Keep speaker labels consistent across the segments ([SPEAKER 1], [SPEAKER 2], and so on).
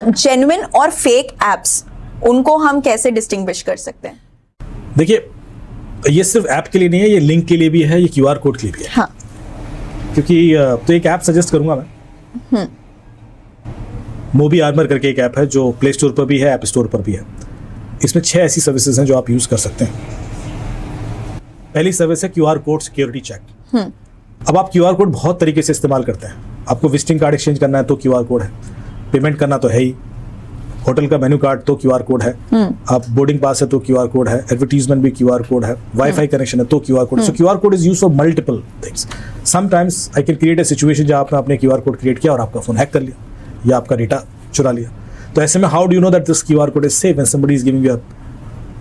[SPEAKER 1] Genuine और fake apps, उनको हम कैसे डिस्टिंग्विश कर सकते हैं?
[SPEAKER 2] देखिए, ये सिर्फ ऐप के लिए नहीं है, ये लिंक के लिए भी है, ये QR कोड के लिए भी है।
[SPEAKER 1] हाँ।
[SPEAKER 2] क्योंकि तो एक ऐप सजेस्ट करूंगा मैं, मोबी आर्मर करके एक ऐप है जो प्ले स्टोर पर भी है, ऐप स्टोर पर भी है। इसमें 6 ऐसी सर्विसेज हैं जो आप यूज कर सकते हैं। पहली सर्विस है QR कोड सिक्योरिटी चेक। अब आप QR कोड बहुत तरीके से इस्तेमाल करते हैं। आपको विजिटिंग कार्ड एक्सचेंज करना है तो QR कोड है, पेमेंट करना तो है ही, होटल का मेन्यू कार्ड तो QR कोड है, आप बोर्डिंग पास है तो QR कोड है, एडवर्टीजमेंट भी QR कोड है, वाईफाई कनेक्शन है तो QR code. So QR code is used for multiple things. Sometimes I can create a situation जहां आपने अपने QR कोड क्रिएट किया और आपका फोन हैक कर लिया या आपका डेटा चुरा लिया। तो ऐसे में how do you know that this QR code is safe when somebody is giving you a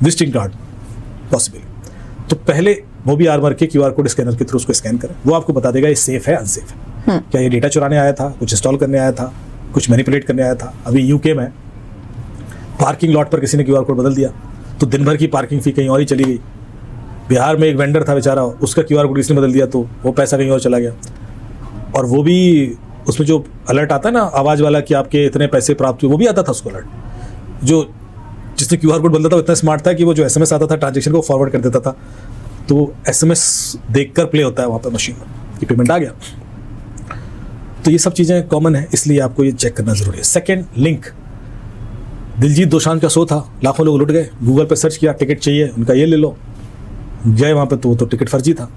[SPEAKER 2] visiting card possibly? तो पहले मोबी आर्मर के QR कोड स्कैनर के थ्रू उसको स्कैन करें, वो आपको बता देगा ये सेफ है अनसेफ है। क्या ये डेटा चुराने आया था, कुछ इंस्टॉल करने आया था, कुछ मैनिपुलेट करने आया था। अभी यूके में पार्किंग लॉट पर किसी ने QR कोड बदल दिया तो दिन भर की पार्किंग फी कहीं और ही चली गई। बिहार में एक वेंडर था बेचारा, उसका QR कोड किसी ने बदल दिया तो वो पैसा कहीं और चला गया। और वो भी उसमें जो अलर्ट आता है ना आवाज़ वाला कि आपके इतने पैसे प्राप्त हुए, वो भी आता था उसको अलर्ट। जो जिसने QR कोड बदला था वो इतना स्मार्ट था कि वो जो SMS आता था ट्रांजेक्शन को फॉरवर्ड कर देता था, तो SMS देखकर प्ले होता है वहाँ पर मशीन में कि पेमेंट आ गया। तो ये सब चीज़ें कॉमन है, इसलिए आपको ये चेक करना जरूरी है। Second, link. दिलजीत दोसांझ का शो था, लाखों लोग लुट गए, गूगल पर सर्च किया टिकट चाहिए, उनका ये ले लो, गए वहाँ पे तो टिकट फर्जी था।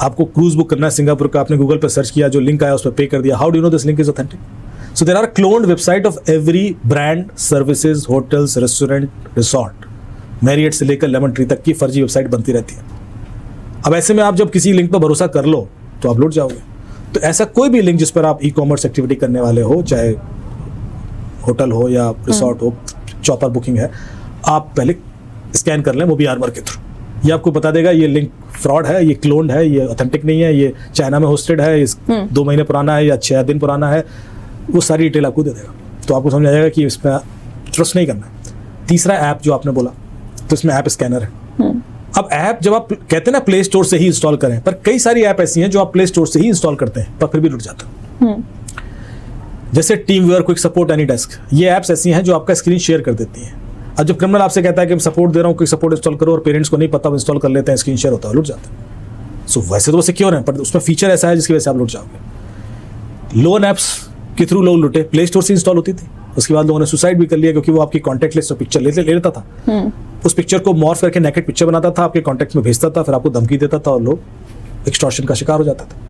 [SPEAKER 2] आपको क्रूज बुक करना है सिंगापुर का, आपने गूगल पर सर्च किया, जो लिंक आया उस पर पे कर दिया। How do you know this link is authentic? So there are cloned website of every brand, services, hotels, restaurant, resort, Marriott से लेकर लेमन ट्री तक की फर्जी वेबसाइट बनती रहती है। अब ऐसे में आप जब किसी लिंक पर भरोसा कर लो तो आप लुट जाओगे। तो ऐसा कोई भी लिंक जिस पर आप ई-कॉमर्स एक्टिविटी करने वाले हो, चाहे होटल हो या रिसोर्ट हो, चौपर बुकिंग है, आप पहले स्कैन कर लें मोबी आर्मर के थ्रू। ये आपको बता देगा ये लिंक फ्रॉड है, ये क्लोन्ड है, ये ऑथेंटिक नहीं है, ये चाइना में होस्टेड है, इस 2 महीने पुराना है या 6 दिन पुराना है, वो सारी डिटेल आपको दे देगा। तो आपको समझ आ जाएगा कि इसमें ट्रस्ट नहीं करना है। तीसरा ऐप जो आपने बोला, तो इसमें ऐप स्कैनर है। अब ऐप जब आप कहते हैं ना प्ले स्टोर से ही इंस्टॉल करें, पर कई सारी ऐप ऐसी हैं जो आप प्ले स्टोर से ही इंस्टॉल करते हैं पर फिर भी लुट जाते हैं। जैसे team viewer, quick support, AnyDesk, ये ऐप्स ऐसी हैं जो आपका स्क्रीन शेयर कर देती हैं। अब जब क्रिमिनल आपसे कहता है कि मैं सपोर्ट दे रहा हूँ, क्विक सपोर्ट इंस्टॉल करो, और पेरेंट्स को नहीं पता, वो इंस्टॉल कर लेते हैं, स्क्रीन शेयर होता है, लुट जाते हैं। सो वैसे तो वो सिक्योर है, पर उसमें फीचर ऐसा है जिसकी वजह से आप लुट जाओगे। लोन ऐप्स के थ्रू लोग लुटे, प्ले स्टोर से इंस्टॉल होती थी, उसके बाद लोगों ने सुसाइड भी कर लिया क्योंकि वो आपकी कॉन्टैक्ट लिस्ट में पिक्चर ले लेता था। उस पिक्चर को मॉर्फ करके नेकेड पिक्चर बनाता था, आपके कॉन्टैक्ट में भेजता था, फिर आपको धमकी देता था और लोग एक्सटॉर्शन का शिकार हो जाता था।